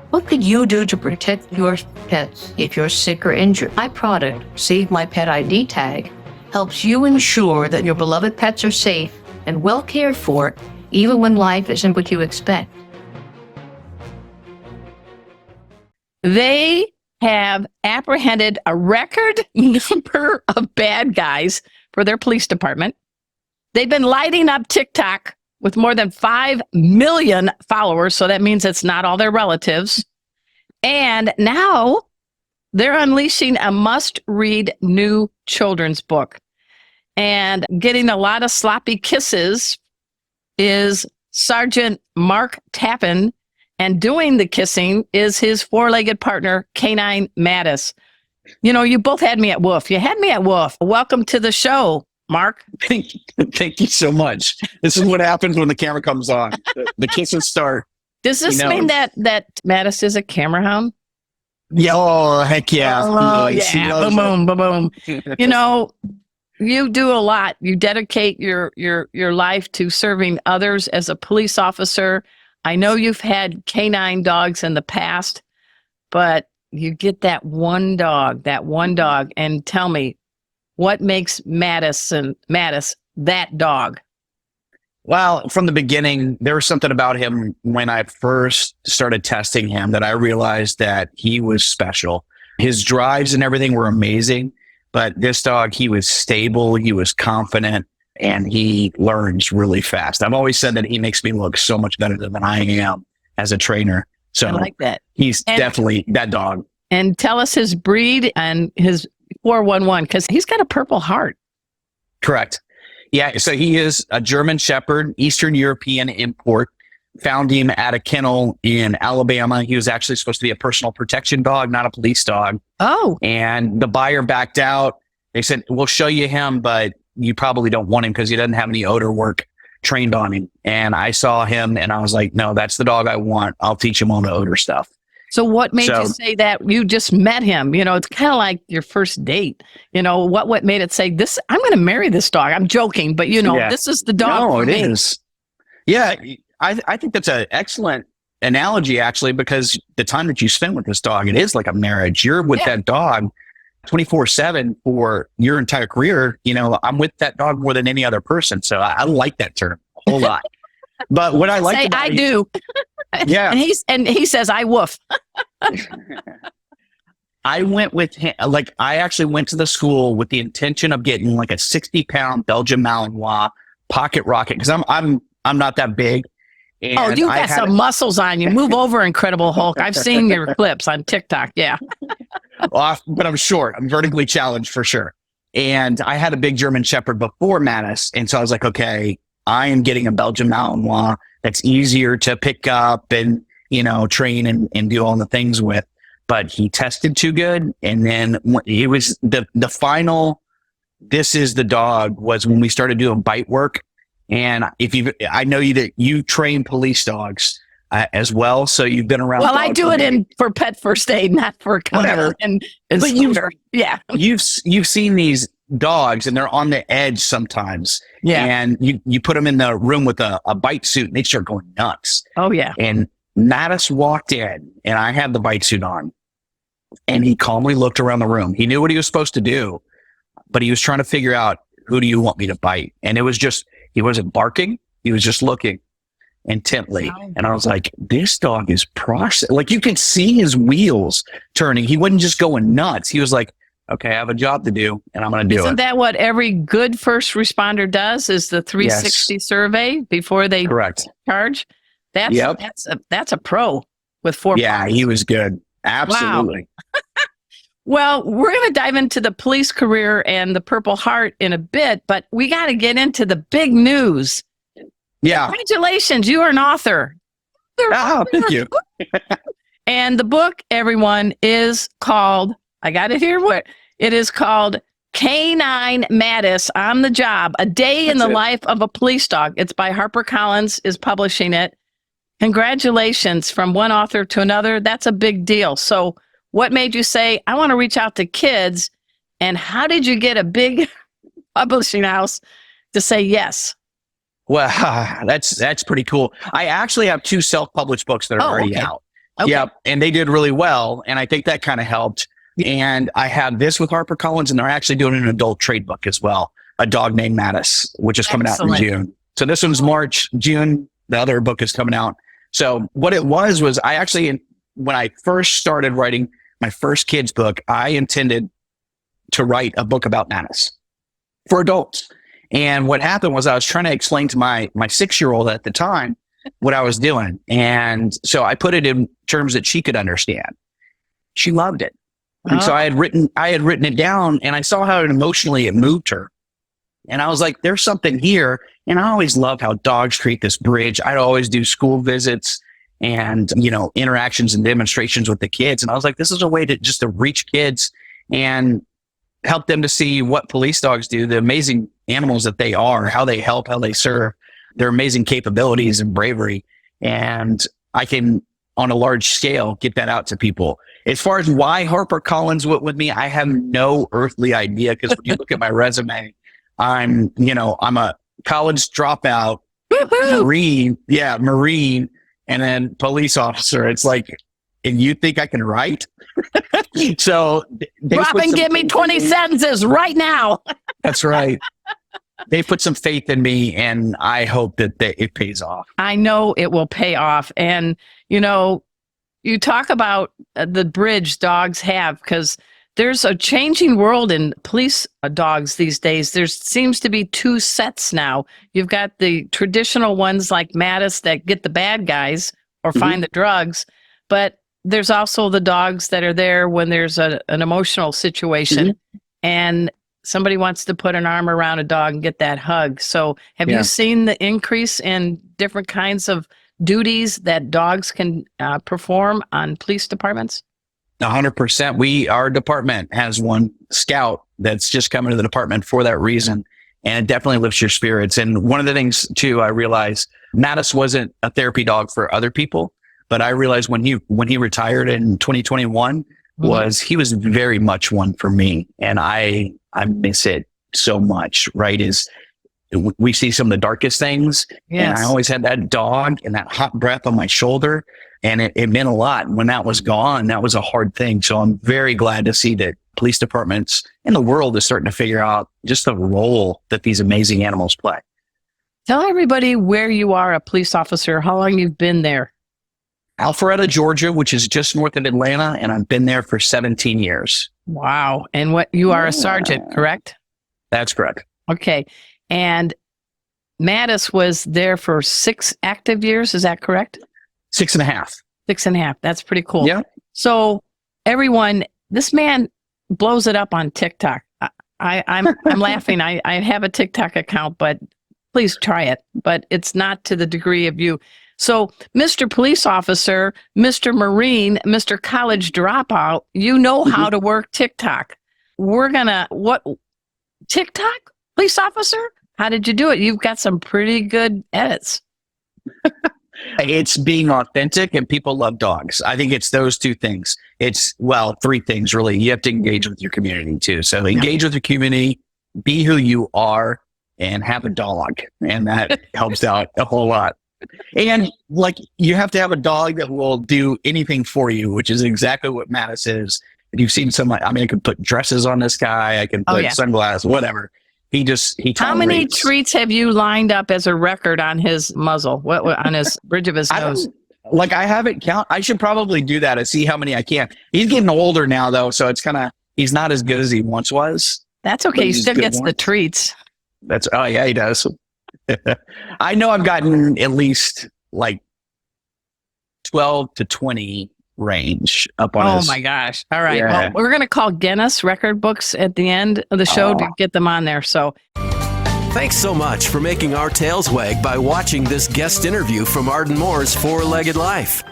What could you do to protect your pets if you're sick or injured? My product, Save My Pet ID Tag, helps you ensure that your beloved pets are safe and well cared for, even when life isn't what you expect. They have apprehended a record number of bad guys for their police department. They've been lighting up TikTok with more than 5 million followers, so that means it's not all their relatives. And now they're unleashing a must-read new children's book. And getting a lot of sloppy kisses is Sergeant Mark Tappan, and doing the kissing is his four-legged partner, Canine Mattis. You know, you both had me at woof. You had me at woof. Welcome to the show, Mark. Thank you so much. This is what happens when the camera comes on. The kisses start. Does this mean that Mattis is a camera hound? Yeah. Oh, heck yeah. Oh, yeah. Boom, boom, boom. You know, you do a lot. You dedicate your life to serving others as a police officer. I know you've had canine dogs in the past, but you get that one dog, and tell me, what makes Mattis that dog? Well, from the beginning, there was something about him when I first started testing him that I realized that he was special. His drives and everything were amazing, but this dog, he was stable, he was confident, and he learns really fast. I've always said that he makes me look so much better than I am as a trainer. So I like that. He's definitely that dog. And tell us his breed and his 411, because he's got a Purple Heart. Correct. Yeah, so he is a German Shepherd, Eastern European import. Found him at a kennel in Alabama. He was actually supposed to be a personal protection dog, not a police dog. Oh. And the buyer backed out. They said, we'll show you him, but you probably don't want him because he doesn't have any odor work trained on him. And I saw him and I was like, no, that's the dog I want. I'll teach him all the odor stuff. So what made you say that? You just met him? You know, it's kind of like your first date. You know, what made it say this? I'm going to marry this dog. I'm joking, but you know, This is the dog. No, it is. Yeah, I think that's an excellent analogy, actually, because the time that you spend with this dog, it is like a marriage. You're with that dog 24/7 for your entire career. You know, I'm with that dog more than any other person. So I like that term a whole lot. But what I like about I do. Yeah. And he says, I woof. I went with him. Like, I actually went to the school with the intention of getting like a 60-pound Belgian Malinois pocket rocket. Cause I'm not that big. And you got some muscles on you. Move over, Incredible Hulk. I've seen your clips on TikTok. Yeah. But I'm short. I'm vertically challenged for sure. And I had a big German Shepherd before Mattis. And so I was like, okay, I am getting a Belgian Malinois that's easier to pick up and, you know, train and do all the things with. But he tested too good. And then it was the final, this is the dog, was when we started doing bite work. And I know you train police dogs as well. So you've been around. Well, I do it for pet first aid, not for cutter and scooter. You've seen these dogs and they're on the edge sometimes. Yeah. And you put them in the room with a bite suit and they start going nuts. Oh yeah. And Mattis walked in and I had the bite suit on and he calmly looked around the room. He knew what he was supposed to do, but he was trying to figure out, who do you want me to bite? And it was just, he wasn't barking. He was just looking intently. And I was like, this dog is processed. Like, you can see his wheels turning. He wasn't just going nuts. He was like, okay, I have a job to do and I'm going to do it. Isn't that what every good first responder does, is the 360 survey before they charge? That's a pro with 4 Yeah, parts. he was good. Absolutely. Wow. Well, we're going to dive into the police career and the Purple Heart in a bit, but we got to get into the big news. Yeah. Congratulations. You are an author. Thank you. And the book, everyone, is called, I got it here. It is called Canine Mattis on the Job, A Day in the Life of a Police Dog. It's by HarperCollins is publishing it. Congratulations from one author to another. That's a big deal. So what made you say, I want to reach out to kids? And how did you get a big publishing house to say yes? Well, that's pretty cool. I actually have 2 self-published books that are already out. Okay. Yep. And they did really well. And I think that kind of helped. And I had this with HarperCollins, and they're actually doing an adult trade book as well, A Dog Named Mattis, which is coming out in June. So this one's March, June. The other book is coming out. So what it was I actually, when I first started writing my first kids book, I intended to write a book about Mattis for adults. And what happened was I was trying to explain to my 6-year-old at the time what I was doing. And so I put it in terms that she could understand. She loved it. And so I had written it down, and I saw how emotionally it moved her. And I was like, there's something here. And I always loved how dogs create this bridge. I'd always do school visits and, interactions and demonstrations with the kids. And I was like, this is a way to reach kids and help them to see what police dogs do, the amazing animals that they are, how they help, how they serve, their amazing capabilities and bravery. And I can, on a large scale, get that out to people. As far as why HarperCollins went with me, I have no earthly idea, because when you look at my resume, I'm a college dropout, Marine, and then police officer. It's like, and you think I can write? So drop and give me 20 sentences right now. That's right. They put some faith in me, and I hope that it pays off. I know it will pay off. And, you talk about the bridge dogs have, because there's a changing world in police dogs these days. There seems to be 2 sets now. You've got the traditional ones like Mattis that get the bad guys or find the drugs, but there's also the dogs that are there when there's an emotional situation and somebody wants to put an arm around a dog and get that hug. So have you seen the increase in different kinds of duties that dogs can perform on police departments? 100%. Our department has one scout that's just coming to the department for that reason. And it definitely lifts your spirits. And one of the things too, I realized Mattis wasn't a therapy dog for other people, but I realized when he retired in 2021 he was very much one for me. And I miss it so much, right? We see some of the darkest things. Yes. And I always had that dog and that hot breath on my shoulder. And it meant a lot. And when that was gone, that was a hard thing. So I'm very glad to see that police departments in the world is starting to figure out just the role that these amazing animals play. Tell everybody where you are a police officer, how long you've been there. Alpharetta, Georgia, which is just north of Atlanta. And I've been there for 17 years. Wow. And you are a sergeant, correct? That's correct. Okay. And Mattis was there for 6 active years. Is that correct? 6.5. 6.5. That's pretty cool. Yeah. So everyone, this man blows it up on TikTok. I'm laughing. I have a TikTok account, but please try it. But it's not to the degree of you. So Mr. Police Officer, Mr. Marine, Mr. College Dropout, you know how to work TikTok. What TikTok? Police Officer? How did you do it? You've got some pretty good edits. It's being authentic, and people love dogs. I think it's those 2 things. It's 3 things really. You have to engage with your community too. So engage with your community, be who you are, and have a dog. And that helps out a whole lot. And you have to have a dog that will do anything for you, which is exactly what Mattis is. And you've seen I could put dresses on this guy. I can put sunglasses, whatever. He How many treats have you lined up as a record on his muzzle? What on his bridge of his nose? I haven't count. I should probably do that and see how many I can. He's getting older now though, so it's he's not as good as he once was. That's okay. He still gets the treats. He does. I know I've gotten at least 12 to 20 range up on his. Oh my gosh. All right. Yeah. Well, we're going to call Guinness record books at the end of the show to get them on there. So thanks so much for making our tails wag by watching this guest interview from Arden Moore's Four-Legged Life.